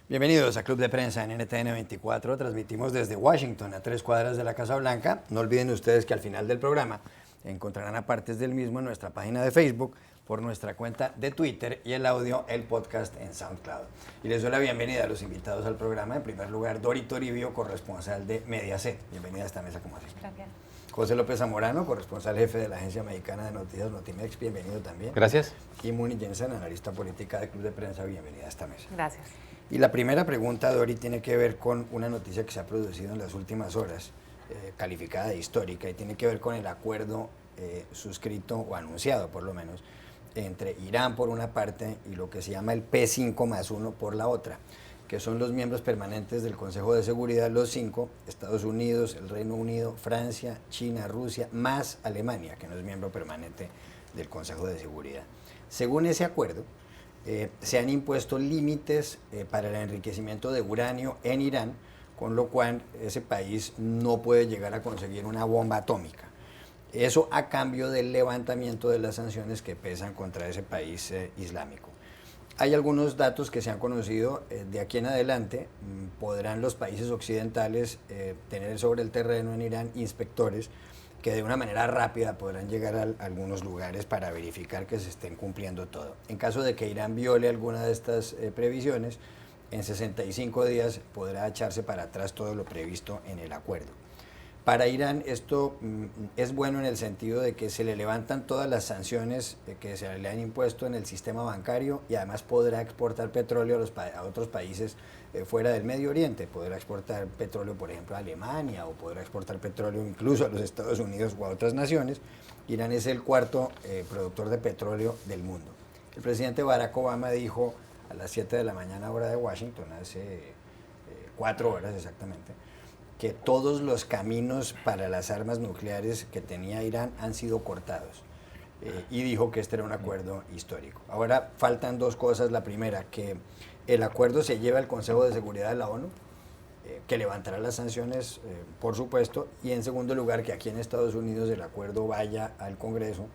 Bienvenidos a Club de Prensa en NTN 24. Transmitimos desde Washington, a 3 cuadras de la Casa Blanca. No olviden ustedes que al final del programa encontrarán apartes del mismo en nuestra página de Facebook, por nuestra cuenta de Twitter y el audio, el podcast en SoundCloud. Y les doy la bienvenida a los invitados al programa. En primer lugar, Dori Toribio, corresponsal de Mediaset. Bienvenida a esta mesa, como así. Gracias. José López Zamorano, corresponsal jefe de la agencia mexicana de noticias Notimex. Bienvenido también. Gracias. Y Muni Jensen, analista política de Club de Prensa. Bienvenida a esta mesa. Gracias. Y la primera pregunta, Dori, tiene que ver con una noticia que se ha producido en las últimas horas, calificada de histórica, y tiene que ver con el acuerdo suscrito o anunciado, por lo menos, entre Irán por una parte y lo que se llama el P5+1 por la otra, que son los miembros permanentes del Consejo de Seguridad, los 5, Estados Unidos, el Reino Unido, Francia, China, Rusia, más Alemania, que no es miembro permanente del Consejo de Seguridad. Según ese acuerdo, se han impuesto límites para el enriquecimiento de uranio en Irán, con lo cual ese país no puede llegar a conseguir una bomba atómica. Eso a cambio del levantamiento de las sanciones que pesan contra ese país islámico. Hay algunos datos que se han conocido. De aquí en adelante podrán los países occidentales tener sobre el terreno en Irán inspectores que de una manera rápida podrán llegar a algunos lugares para verificar que se estén cumpliendo todo. En caso de que Irán viole alguna de estas previsiones, en 65 días podrá echarse para atrás todo lo previsto en el acuerdo. Para Irán esto es bueno en el sentido de que se le levantan todas las sanciones que se le han impuesto en el sistema bancario, y además podrá exportar petróleo a otros países fuera del Medio Oriente. Podrá exportar petróleo, por ejemplo, a Alemania, o podrá exportar petróleo incluso a los Estados Unidos o a otras naciones. Irán es el cuarto productor de petróleo del mundo. El presidente Barack Obama dijo a las 7 de la mañana hora de Washington, hace 4 horas exactamente, que todos los caminos para las armas nucleares que tenía Irán han sido cortados, y dijo que este era un acuerdo histórico. Ahora faltan 2 cosas. La primera, que el acuerdo se lleve al Consejo de Seguridad de la ONU, que levantará las sanciones, por supuesto, y en segundo lugar, que aquí en Estados Unidos el acuerdo vaya al Congreso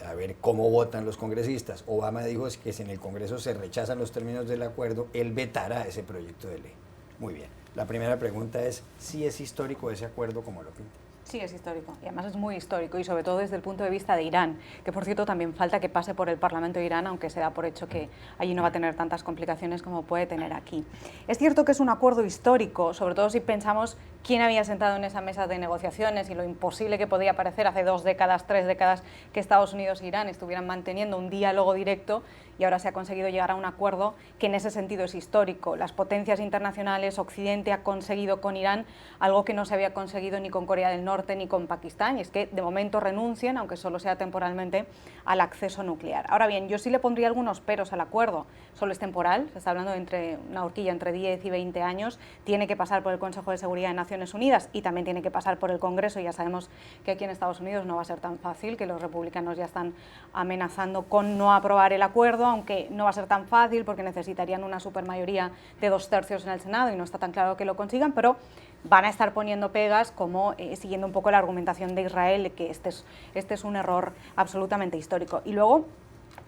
a ver cómo votan los congresistas. Obama dijo que si en el Congreso se rechazan los términos del acuerdo, él vetará ese proyecto de ley. Muy bien. La primera pregunta es si es histórico ese acuerdo como lo pinta. Sí, es histórico, y además es muy histórico, y sobre todo desde el punto de vista de Irán, que por cierto también falta que pase por el Parlamento de Irán, aunque se da por hecho que allí no va a tener tantas complicaciones como puede tener aquí. Es cierto que es un acuerdo histórico, sobre todo si pensamos quién había sentado en esa mesa de negociaciones y lo imposible que podía parecer hace 2 décadas, 3 décadas, que Estados Unidos e Irán estuvieran manteniendo un diálogo directo, y ahora se ha conseguido llegar a un acuerdo que en ese sentido es histórico. Las potencias internacionales, Occidente ha conseguido con Irán algo que no se había conseguido ni con Corea del Norte ni con Pakistán, y es que de momento renuncien, aunque solo sea temporalmente, al acceso nuclear. Ahora bien, yo sí le pondría algunos peros al acuerdo. Solo es temporal, se está hablando de una horquilla entre 10 y 20 años, tiene que pasar por el Consejo de Seguridad de Naciones Unidas y también tiene que pasar por el Congreso. Ya sabemos que aquí en Estados Unidos no va a ser tan fácil, que los republicanos ya están amenazando con no aprobar el acuerdo, aunque no va a ser tan fácil porque necesitarían una supermayoría de 2/3 en el Senado y no está tan claro que lo consigan, pero van a estar poniendo pegas, como siguiendo un poco la argumentación de Israel, que este es un error absolutamente histórico. Y luego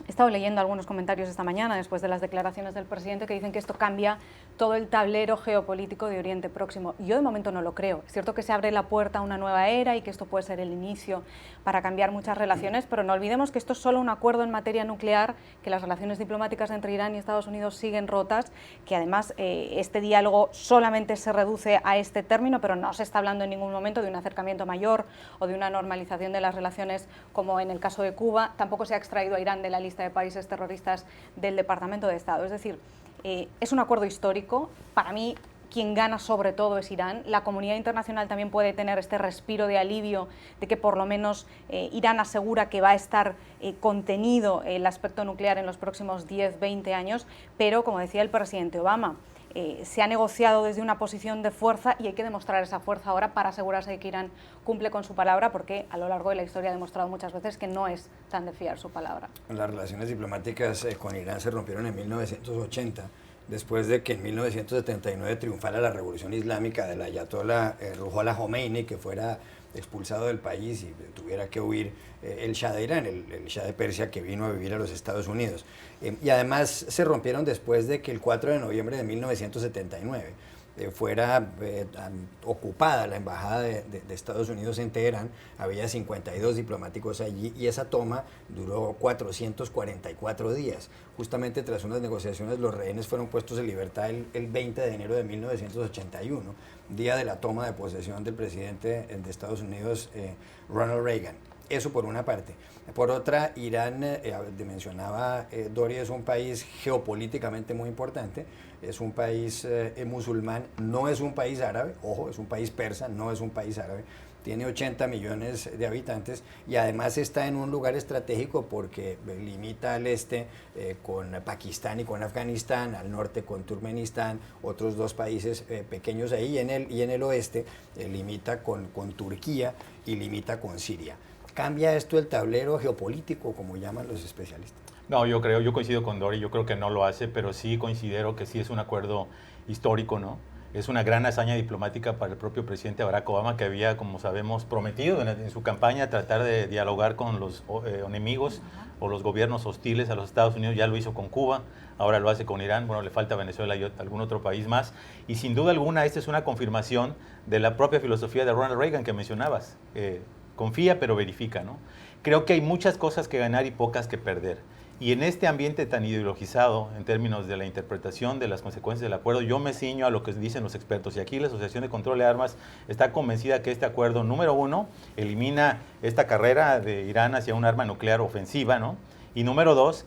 he estado leyendo algunos comentarios esta mañana después de las declaraciones del presidente que dicen que esto cambia todo el tablero geopolítico de Oriente Próximo. Yo de momento no lo creo. Es cierto que se abre la puerta a una nueva era y que esto puede ser el inicio para cambiar muchas relaciones, pero no olvidemos que esto es solo un acuerdo en materia nuclear, que las relaciones diplomáticas entre Irán y Estados Unidos siguen rotas, que además este diálogo solamente se reduce a este término, pero no se está hablando en ningún momento de un acercamiento mayor o de una normalización de las relaciones como en el caso de Cuba. Tampoco se ha extraído a Irán de la lista de países terroristas del Departamento de Estado. Es decir, es un acuerdo histórico. Para mí, quien gana sobre todo es Irán. La comunidad internacional también puede tener este respiro de alivio de que por lo menos Irán asegura que va a estar contenido el aspecto nuclear en los próximos 10, 20 años, pero como decía el presidente Obama, se ha negociado desde una posición de fuerza y hay que demostrar esa fuerza ahora para asegurarse de que Irán cumple con su palabra, porque a lo largo de la historia ha demostrado muchas veces que no es tan de fiar su palabra. Las relaciones diplomáticas con Irán se rompieron en 1980, después de que en 1979 triunfara la revolución islámica del ayatolá Ruhollah Khomeini, que fuera expulsado del país y tuviera que huir el Shah de Irán, el Shah de Persia, que vino a vivir a los Estados Unidos. Y además se rompieron después de que el 4 de noviembre de 1979 fuera ocupada la embajada de Estados Unidos en Teherán. Había 52 diplomáticos allí y esa toma duró 444 días. Justamente tras unas negociaciones los rehenes fueron puestos en libertad el 20 de enero de 1981, día de la toma de posesión del presidente de Estados Unidos, Ronald Reagan. Eso por una parte. Por otra, Irán, mencionaba Dori, es un país geopolíticamente muy importante, es un país musulmán, no es un país árabe, ojo, es un país persa, no es un país árabe, tiene 80 millones de habitantes y además está en un lugar estratégico porque limita al este con Pakistán y con Afganistán, al norte con Turkmenistán, otros dos países pequeños ahí, y en el oeste limita con Turquía y limita con Siria. ¿Cambia esto el tablero geopolítico, como llaman los especialistas? No, yo coincido con Dori, yo creo que no lo hace, pero sí considero que sí es un acuerdo histórico, ¿no? Es una gran hazaña diplomática para el propio presidente Barack Obama, que había, como sabemos, prometido en su campaña tratar de dialogar con los enemigos o los gobiernos hostiles a los Estados Unidos. Ya lo hizo con Cuba, ahora lo hace con Irán, bueno, le falta Venezuela y algún otro país más. Y sin duda alguna, esta es una confirmación de la propia filosofía de Ronald Reagan que mencionabas. Confía pero verifica, ¿no? Creo que hay muchas cosas que ganar y pocas que perder. Y en este ambiente tan ideologizado en términos de la interpretación de las consecuencias del acuerdo, yo me ciño a lo que dicen los expertos. Y aquí la Asociación de Control de Armas está convencida que este acuerdo, número uno, elimina esta carrera de Irán hacia un arma nuclear ofensiva, ¿no? Y número dos,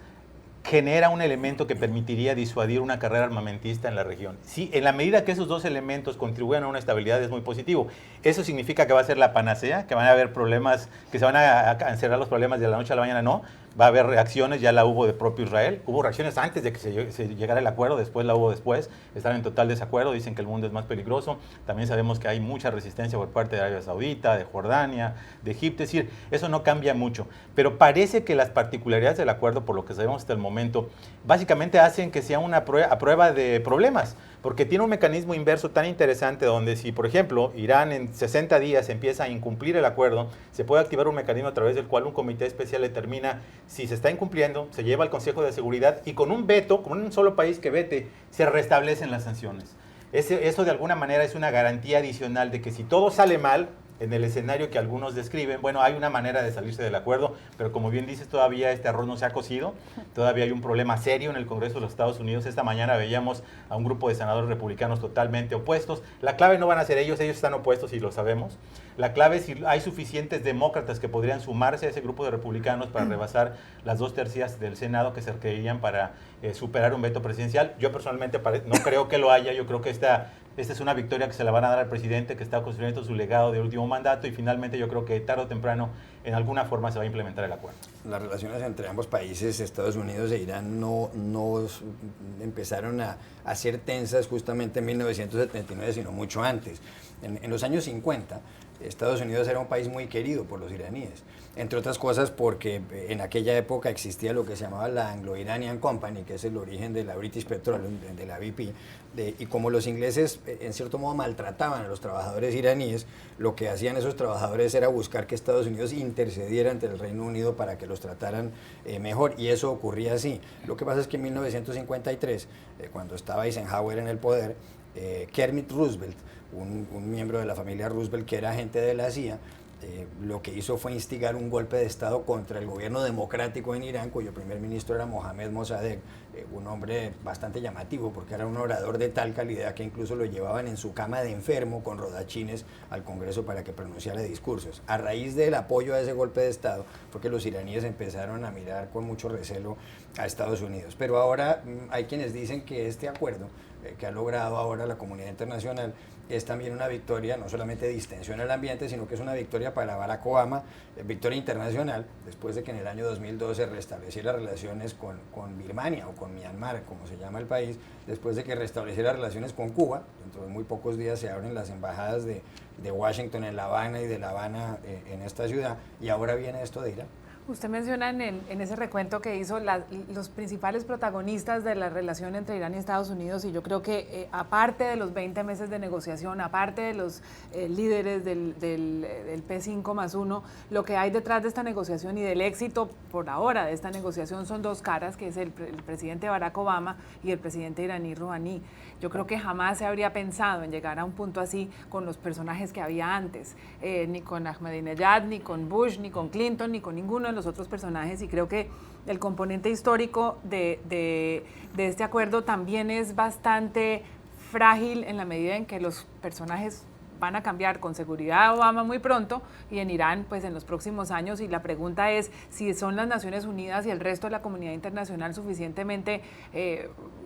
genera un elemento que permitiría disuadir una carrera armamentista en la región. Sí, en la medida que esos dos elementos contribuyan a una estabilidad es muy positivo. Eso significa que va a ser la panacea, que van a haber problemas, que se van a encerrar los problemas de la noche a la mañana, no. Va a haber reacciones, ya la hubo de propio Israel. Hubo reacciones antes de que se llegara el acuerdo, después la hubo después. Están en total desacuerdo, dicen que el mundo es más peligroso. También sabemos que hay mucha resistencia por parte de Arabia Saudita, de Jordania, de Egipto. Es decir, eso no cambia mucho. Pero parece que las particularidades del acuerdo, por lo que sabemos hasta el momento, básicamente hacen que sea una prueba de problemas. Porque tiene un mecanismo inverso tan interesante donde si, por ejemplo, Irán en 60 días empieza a incumplir el acuerdo, se puede activar un mecanismo a través del cual un comité especial determina si se está incumpliendo, se lleva al Consejo de Seguridad y con un veto, con un solo país que vete, se restablecen las sanciones. Eso de alguna manera es una garantía adicional de que si todo sale mal, en el escenario que algunos describen, bueno, hay una manera de salirse del acuerdo, pero como bien dices, todavía este arroz no se ha cocido, todavía hay un problema serio en el Congreso de los Estados Unidos. Esta mañana veíamos a un grupo de senadores republicanos totalmente opuestos. La clave no van a ser ellos están opuestos y lo sabemos. La clave es si hay suficientes demócratas que podrían sumarse a ese grupo de republicanos para rebasar las 2/3 del Senado que se requerirían para superar un veto presidencial. Yo personalmente no creo que lo haya, yo creo que esta es una victoria que se la van a dar al presidente que está construyendo su legado de último mandato y finalmente yo creo que tarde o temprano en alguna forma se va a implementar el acuerdo. Las relaciones entre ambos países, Estados Unidos e Irán, no empezaron a ser tensas justamente en 1979, sino mucho antes. En los años 50, Estados Unidos era un país muy querido por los iraníes, entre otras cosas porque en aquella época existía lo que se llamaba la Anglo-Iranian Company, que es el origen de la British Petroleum, de la BP, y como los ingleses en cierto modo maltrataban a los trabajadores iraníes, lo que hacían esos trabajadores era buscar que Estados Unidos intercediera ante el Reino Unido para que los trataran mejor, y eso ocurría así. Lo que pasa es que en 1953, cuando estaba Eisenhower en el poder, Kermit Roosevelt, un miembro de la familia Roosevelt que era agente de la CIA, lo que hizo fue instigar un golpe de Estado contra el gobierno democrático en Irán, cuyo primer ministro era Mohammad Mossadegh, un hombre bastante llamativo porque era un orador de tal calidad que incluso lo llevaban en su cama de enfermo con rodachines al Congreso para que pronunciara discursos. A raíz del apoyo a ese golpe de Estado fue que los iraníes empezaron a mirar con mucho recelo a Estados Unidos. Pero ahora hay quienes dicen que este acuerdo que ha logrado ahora la comunidad internacional es también una victoria, no solamente de distensión al ambiente, sino que es una victoria para Barack Obama, victoria internacional, después de que en el año 2012 restableciera relaciones con Birmania o con Myanmar, como se llama el país, después de que restableciera relaciones con Cuba. Dentro de muy pocos días se abren las embajadas de Washington en La Habana y de La Habana en esta ciudad, y ahora viene esto de Irán. Usted menciona en ese recuento que hizo los principales protagonistas de la relación entre Irán y Estados Unidos, y yo creo que aparte de los 20 meses de negociación, aparte de los líderes del P5+1, lo que hay detrás de esta negociación y del éxito por ahora de esta negociación son dos caras, que es el presidente Barack Obama y el presidente iraní Rouhani. Yo creo que jamás se habría pensado en llegar a un punto así con los personajes que había antes, ni con Ahmadinejad, ni con Bush, ni con Clinton, ni con ninguno de los otros personajes, y creo que el componente histórico de este acuerdo también es bastante frágil en la medida en que los personajes van a cambiar con seguridad Obama muy pronto y en Irán pues en los próximos años, y la pregunta es si son las Naciones Unidas y el resto de la comunidad internacional suficientemente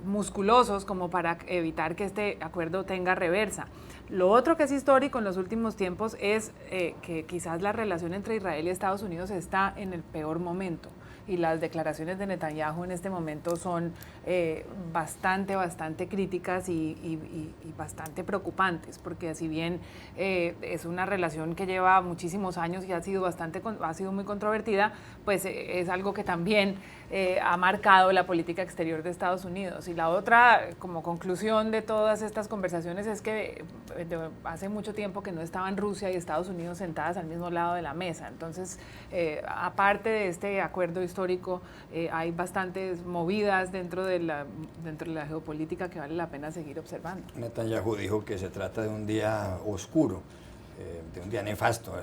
musculosos como para evitar que este acuerdo tenga reversa. Lo otro que es histórico en los últimos tiempos es que quizás la relación entre Israel y Estados Unidos está en el peor momento, y las declaraciones de Netanyahu en este momento son bastante críticas y bastante preocupantes, porque si bien es una relación que lleva muchísimos años y ha sido muy controvertida, pues es algo que también ha marcado la política exterior de Estados Unidos. Y la otra, como conclusión de todas estas conversaciones, es que hace mucho tiempo que no estaban Rusia y Estados Unidos sentadas al mismo lado de la mesa. Entonces, aparte de este acuerdo histórico, hay bastantes movidas dentro de la geopolítica que vale la pena seguir observando. Netanyahu dijo que se trata de un día oscuro, de un día nefasto,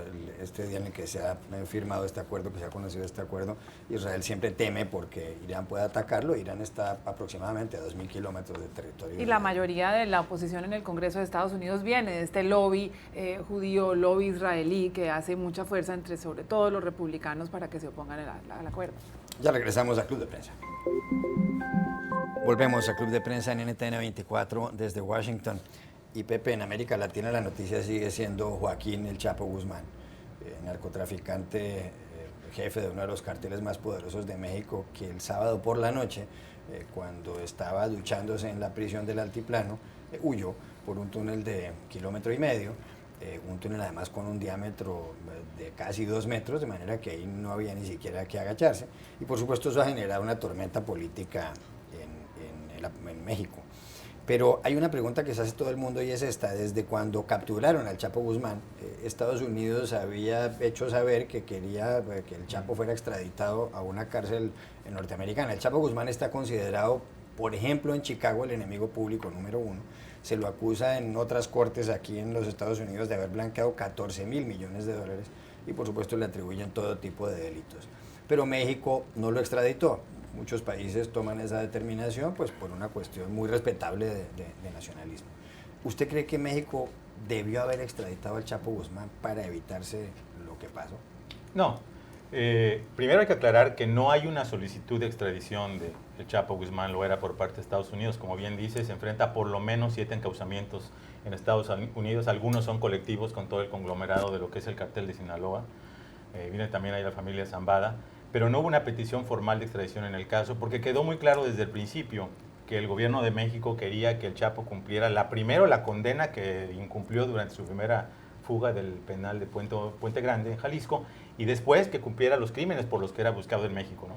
este día en el que se ha firmado este acuerdo, que se ha conocido este acuerdo. Israel siempre teme porque Irán puede atacarlo. Irán está aproximadamente a 2.000 kilómetros de territorio. Y la mayoría de la oposición en el Congreso de Estados Unidos viene de este lobby judío, lobby israelí, que hace mucha fuerza entre sobre todo los republicanos para que se opongan al acuerdo. Ya regresamos a Club de Prensa. Volvemos a Club de Prensa en NTN 24 desde Washington. Y Pepe, en América Latina la noticia sigue siendo Joaquín El Chapo Guzmán, narcotraficante, jefe de uno de los carteles más poderosos de México, que el sábado por la noche, cuando estaba duchándose en la prisión del Altiplano, huyó por un túnel de 1,5 kilómetros, un túnel además con un diámetro de casi 2 metros, de manera que ahí no había ni siquiera que agacharse. Y por supuesto eso ha generado una tormenta política en México. Pero hay una pregunta que se hace todo el mundo, y es esta: desde cuando capturaron al Chapo Guzmán, Estados Unidos había hecho saber que quería que el Chapo fuera extraditado a una cárcel norteamericana. El Chapo Guzmán está considerado, por ejemplo, en Chicago, el enemigo público número 1. Se lo acusa en otras cortes aquí en los Estados Unidos de haber blanqueado 14.000 millones de dólares, y por supuesto le atribuyen todo tipo de delitos. Pero México no lo extraditó. Muchos países toman esa determinación pues por una cuestión muy respetable de nacionalismo. ¿Usted cree que México debió haber extraditado al Chapo Guzmán para evitarse lo que pasó? No. Primero hay que aclarar que no hay una solicitud de extradición del Chapo Guzmán, lo era por parte de Estados Unidos. Como bien dice, se enfrenta a por lo menos 7 encauzamientos en Estados Unidos. Algunos son colectivos con todo el conglomerado de lo que es el cartel de Sinaloa. Viene también ahí la familia Zambada. Pero no hubo una petición formal de extradición en el caso, porque quedó muy claro desde el principio que el gobierno de México quería que el Chapo cumpliera primero la condena que incumplió durante su primera fuga del penal de Puente Grande, en Jalisco, y después que cumpliera los crímenes por los que era buscado en México, ¿no?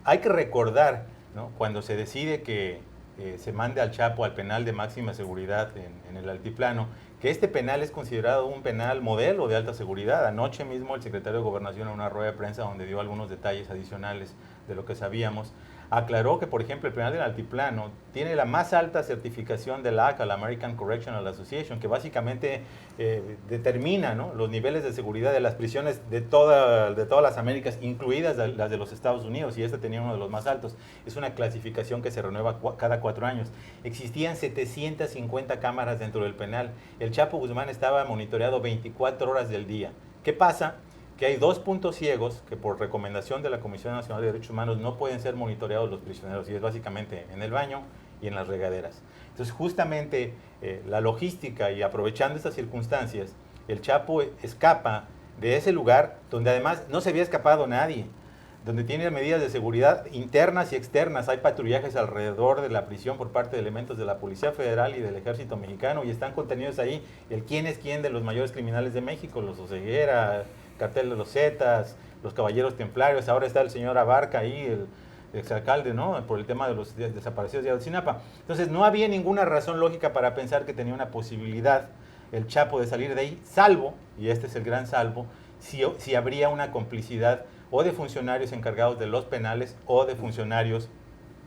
Hay que recordar, ¿no?, cuando se decide que se mande al Chapo al penal de máxima seguridad en el Altiplano, que este penal es considerado un penal modelo de alta seguridad. Anoche mismo el secretario de Gobernación, en una rueda de prensa donde dio algunos detalles adicionales de lo que sabíamos, aclaró que, por ejemplo, el penal del Altiplano tiene la más alta certificación de la ACA, la American Correctional Association, que básicamente determina, ¿no?, los niveles de seguridad de las prisiones de todas las Américas, incluidas las de los Estados Unidos, y este tenía uno de los más altos. Es una clasificación que se renueva cada 4 años. Existían 750 cámaras dentro del penal. El Chapo Guzmán estaba monitoreado 24 horas del día. ¿Qué pasa? Que hay 2 puntos ciegos que por recomendación de la Comisión Nacional de Derechos Humanos no pueden ser monitoreados los prisioneros, y es básicamente en el baño y en las regaderas. Entonces justamente la logística, y aprovechando estas circunstancias, el Chapo escapa de ese lugar donde además no se había escapado nadie, donde tiene medidas de seguridad internas y externas. Hay patrullajes alrededor de la prisión por parte de elementos de la Policía Federal y del Ejército Mexicano, y están contenidos ahí el quién es quién de los mayores criminales de México, los Oseguera, Cartel de los Zetas, los caballeros templarios, ahora está el señor Abarca ahí, el exalcalde, ¿no? Por el tema de los desaparecidos de Ayotzinapa. Entonces no había ninguna razón lógica para pensar que tenía una posibilidad el Chapo de salir de ahí, salvo, y este es el gran salvo, si habría una complicidad o de funcionarios encargados de los penales o de funcionarios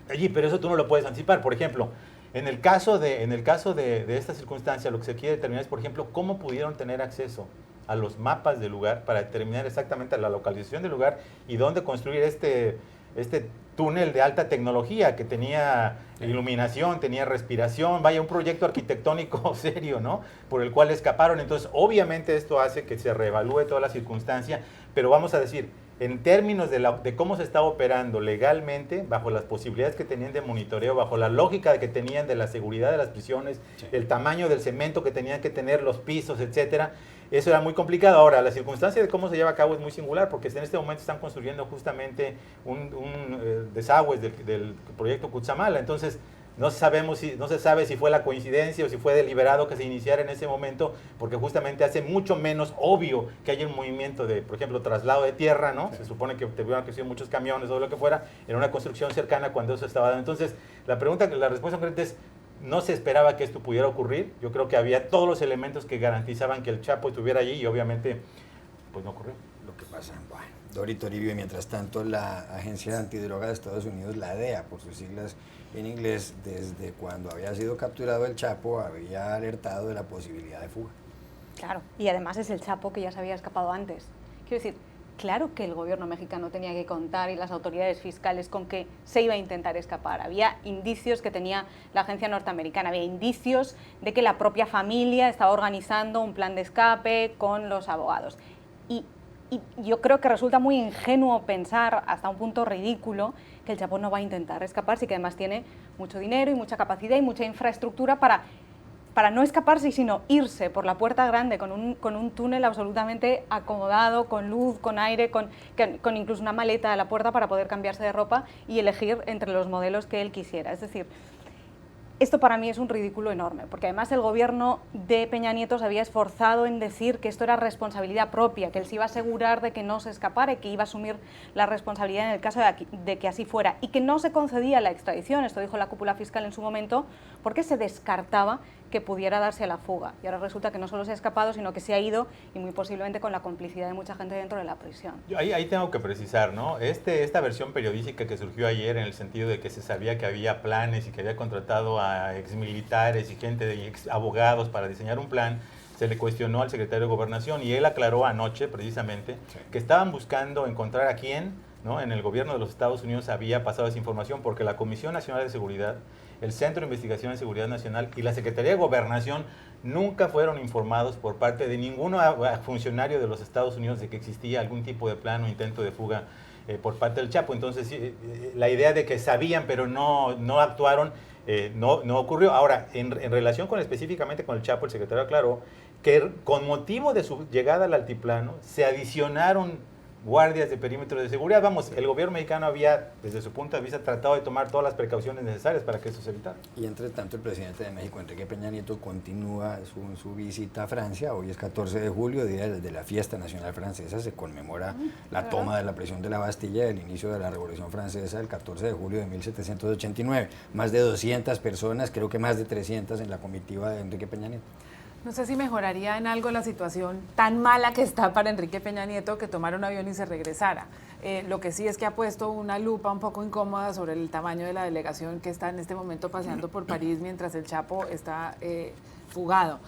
allí, pero eso tú no lo puedes anticipar. Por ejemplo, en el caso de esta circunstancia, lo que se quiere determinar es, por ejemplo, cómo pudieron tener acceso a los mapas del lugar para determinar exactamente la localización del lugar y dónde construir este túnel de alta tecnología que tenía iluminación, tenía respiración, vaya, un proyecto arquitectónico serio, ¿no? Por el cual escaparon. Entonces, obviamente esto hace que se reevalúe toda la circunstancia, pero vamos a decir, en términos de cómo se estaba operando legalmente, bajo las posibilidades que tenían de monitoreo, bajo la lógica que tenían de la seguridad de las prisiones, sí, el tamaño del cemento que tenían que tener, los pisos, etcétera, eso era muy complicado. Ahora, la circunstancia de cómo se lleva a cabo es muy singular, porque en este momento están construyendo justamente un desagüe del proyecto Cutzamala. Entonces, no se sabe si fue la coincidencia o si fue deliberado que se iniciara en ese momento, porque justamente hace mucho menos obvio que haya un movimiento de, por ejemplo, traslado de tierra, ¿no? Sí. Se supone que tuvieron que ser muchos camiones o lo que fuera, en una construcción cercana cuando eso estaba dando. Entonces, la respuesta concreta es, no se esperaba que esto pudiera ocurrir. Yo creo que había todos los elementos que garantizaban que el Chapo estuviera allí y obviamente, pues no ocurrió. Lo que pasa, bueno, Dori Toribio, y mientras tanto la Agencia Antidroga de Estados Unidos, la DEA, por sus siglas en inglés, desde cuando había sido capturado el Chapo, había alertado de la posibilidad de fuga. Claro, y además es el Chapo que ya se había escapado antes. Quiero decir, claro que el gobierno mexicano tenía que contar y las autoridades fiscales con que se iba a intentar escapar. Había indicios que tenía la agencia norteamericana, había indicios de que la propia familia estaba organizando un plan de escape con los abogados. Y yo creo que resulta muy ingenuo pensar, hasta un punto ridículo, que el Chapo no va a intentar escaparse y que además tiene mucho dinero y mucha capacidad y mucha infraestructura para no escaparse, sino irse por la puerta grande con un túnel absolutamente acomodado, con luz, con aire, con incluso una maleta a la puerta para poder cambiarse de ropa y elegir entre los modelos que él quisiera. Es decir, esto para mí es un ridículo enorme, porque además el gobierno de Peña Nieto se había esforzado en decir que esto era responsabilidad propia, que él se iba a asegurar de que no se escapara y que iba a asumir la responsabilidad en el caso de que así fuera, y que no se concedía la extradición, esto dijo la cúpula fiscal en su momento, porque se descartaba que pudiera darse la fuga. Y ahora resulta que no solo se ha escapado, sino que se ha ido, y muy posiblemente con la complicidad de mucha gente dentro de la prisión. Ahí tengo que precisar, ¿no? Esta versión periodística que surgió ayer en el sentido de que se sabía que había planes y que había contratado a exmilitares y gente de abogados para diseñar un plan, se le cuestionó al secretario de Gobernación y él aclaró anoche precisamente que estaban buscando encontrar a quién, ¿no?, en el gobierno de los Estados Unidos había pasado esa información, porque la Comisión Nacional de Seguridad, el Centro de Investigación en Seguridad Nacional y la Secretaría de Gobernación nunca fueron informados por parte de ningún funcionario de los Estados Unidos de que existía algún tipo de plan o intento de fuga por parte del Chapo. Entonces, la idea de que sabían pero no actuaron no ocurrió. Ahora, en relación específicamente con el Chapo, el secretario aclaró que con motivo de su llegada al altiplano se adicionaron guardias de perímetro de seguridad. Vamos, el gobierno mexicano había, desde su punto de vista, tratado de tomar todas las precauciones necesarias para que eso se evitara. Y entre tanto, el presidente de México, Enrique Peña Nieto, continúa su visita a Francia. Hoy es 14 de julio, día de la fiesta nacional francesa. Se conmemora la toma de la prisión de la Bastilla, el inicio de la Revolución Francesa, el 14 de julio de 1789. Más de 200 personas, creo que más de 300 en la comitiva de Enrique Peña Nieto. No sé si mejoraría en algo la situación tan mala que está para Enrique Peña Nieto que tomara un avión y se regresara. Lo que sí es que ha puesto una lupa un poco incómoda sobre el tamaño de la delegación que está en este momento paseando por París mientras el Chapo está fugado.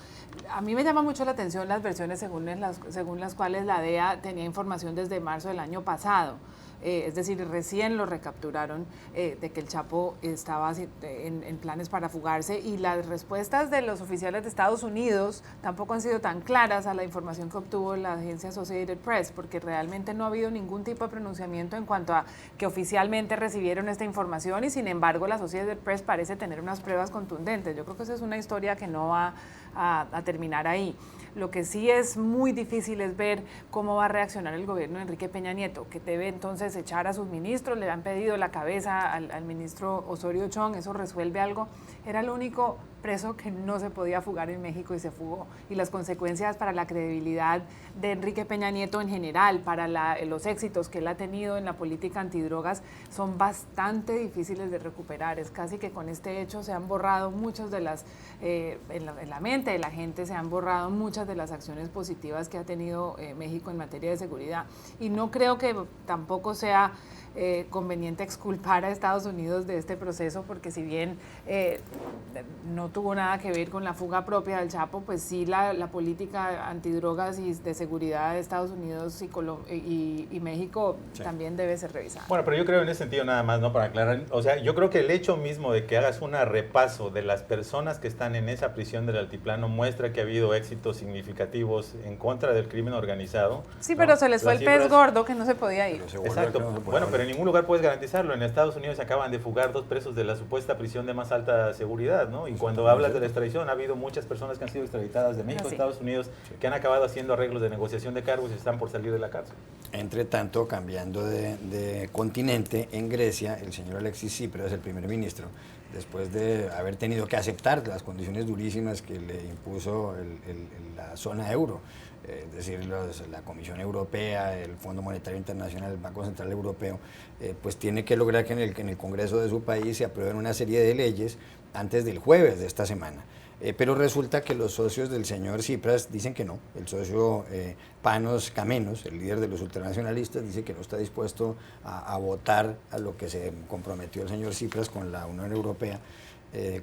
A mí me llama mucho la atención las versiones según las cuales la DEA tenía información desde marzo del año pasado. Es decir, recién lo recapturaron de que el Chapo estaba en planes para fugarse, y las respuestas de los oficiales de Estados Unidos tampoco han sido tan claras a la información que obtuvo la agencia Associated Press, porque realmente no ha habido ningún tipo de pronunciamiento en cuanto a que oficialmente recibieron esta información, y sin embargo la Associated Press parece tener unas pruebas contundentes. Yo creo que esa es una historia que no va a terminar ahí. Lo que sí es muy difícil es ver cómo va a reaccionar el gobierno de Enrique Peña Nieto, que debe entonces desechar a sus ministros, le han pedido la cabeza al ministro Osorio Chong, eso resuelve algo. Era el único preso que no se podía fugar en México y se fugó. Y las consecuencias para la credibilidad de Enrique Peña Nieto en general, para los éxitos que él ha tenido en la política antidrogas, son bastante difíciles de recuperar. Es casi que con este hecho se han borrado muchas de las, en la mente de la gente, se han borrado muchas de las acciones positivas que ha tenido México en materia de seguridad. Y no creo que tampoco sea conveniente exculpar a Estados Unidos de este proceso, porque si bien no tuvo nada que ver con la fuga propia del Chapo, pues sí la política antidrogas y de seguridad de Estados Unidos y México también debe ser revisada. Bueno, pero yo creo en ese sentido nada más, ¿no? Para aclarar, o sea, yo creo que el hecho mismo de que hagas un repaso de las personas que están en esa prisión del altiplano muestra que ha habido éxitos significativos en contra del crimen organizado. Sí, ¿no? pero se les fue el pez gordo que no se podía ir. Exacto. Bueno, pero en ningún lugar puedes garantizarlo. En Estados Unidos se acaban de fugar 2 presos de la supuesta prisión de más alta seguridad, ¿no? Y cuando hablas de la extradición, ha habido muchas personas que han sido extraditadas de México a Estados Unidos que han acabado haciendo arreglos de negociación de cargos y están por salir de la cárcel. Entre tanto, cambiando de continente, en Grecia, el señor Alexis Tsipras, el primer ministro, después de haber tenido que aceptar las condiciones durísimas que le impuso la zona euro, es decir, la Comisión Europea, el Fondo Monetario Internacional, el Banco Central Europeo, pues tiene que lograr que en el Congreso de su país se aprueben una serie de leyes antes del jueves de esta semana. Pero resulta que los socios del señor Tsipras dicen que no. El socio Panos Kamenos, el líder de los ultranacionalistas, dice que no está dispuesto a votar a lo que se comprometió el señor Tsipras con la Unión Europea,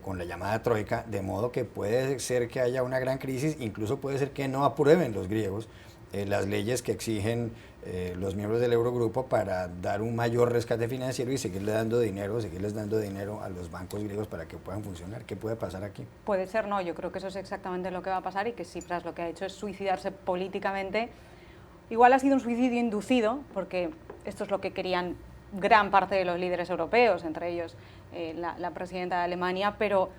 con la llamada troika, de modo que puede ser que haya una gran crisis, incluso puede ser que no aprueben los griegos las leyes que exigen los miembros del Eurogrupo para dar un mayor rescate financiero y seguirles dando dinero a los bancos griegos para que puedan funcionar. ¿Qué puede pasar aquí? Puede ser, no, yo creo que eso es exactamente lo que va a pasar y que Tsipras lo que ha hecho es suicidarse políticamente. Igual ha sido un suicidio inducido, porque esto es lo que querían gran parte de los líderes europeos, entre ellos la presidenta de Alemania, pero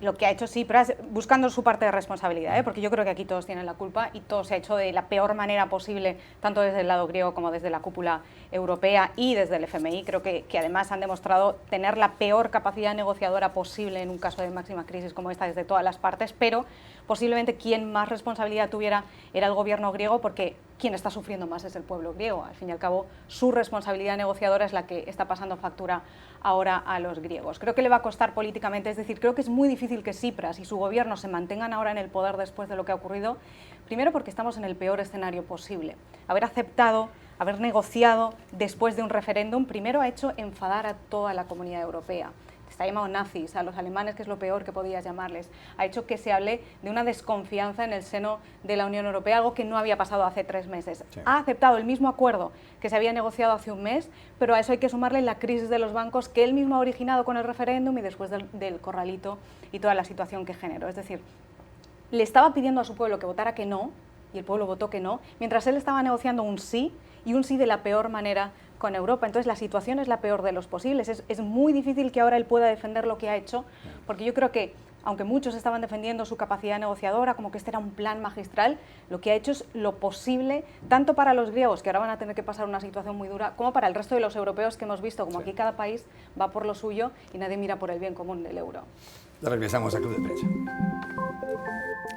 lo que ha hecho Tsipras, buscando su parte de responsabilidad, porque yo creo que aquí todos tienen la culpa y todo se ha hecho de la peor manera posible, tanto desde el lado griego como desde la cúpula europea y desde el FMI. Creo que además han demostrado tener la peor capacidad negociadora posible en un caso de máxima crisis como esta desde todas las partes, pero posiblemente quien más responsabilidad tuviera era el gobierno griego, porque quien está sufriendo más es el pueblo griego. Al fin y al cabo, su responsabilidad negociadora es la que está pasando factura ahora a los griegos. Creo que le va a costar políticamente, es decir, creo que es muy difícil que Tsipras y su gobierno se mantengan ahora en el poder después de lo que ha ocurrido, primero porque estamos en el peor escenario posible. Haber aceptado, haber negociado después de un referéndum, primero ha hecho enfadar a toda la comunidad europea. Ha llamado nazis a los alemanes, que es lo peor que podías llamarles. Ha hecho que se hable de una desconfianza en el seno de la Unión Europea, algo que no había pasado hace 3 meses. Sí. Ha aceptado el mismo acuerdo que se había negociado hace un mes, pero a eso hay que sumarle la crisis de los bancos que él mismo ha originado con el referéndum y después del corralito y toda la situación que generó. Es decir, le estaba pidiendo a su pueblo que votara que no, y el pueblo votó que no, mientras él estaba negociando un sí, y un sí de la peor manera con Europa. Entonces la situación es la peor de los posibles. Es muy difícil que ahora él pueda defender lo que ha hecho, porque yo creo que, aunque muchos estaban defendiendo su capacidad negociadora, como que este era un plan magistral, lo que ha hecho es lo posible, tanto para los griegos, que ahora van a tener que pasar una situación muy dura, como para el resto de los europeos que hemos visto, como aquí cada país va por lo suyo y nadie mira por el bien común del euro. Regresamos a Club de Prensa.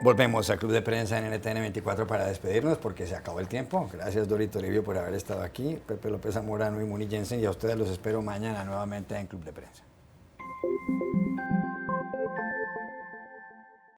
Volvemos a Club de Prensa en NTN 24 para despedirnos porque se acabó el tiempo. Gracias, Dori Toribio, por haber estado aquí. Pepe López Zamorano y Muni Jensen, y a ustedes los espero mañana nuevamente en Club de Prensa.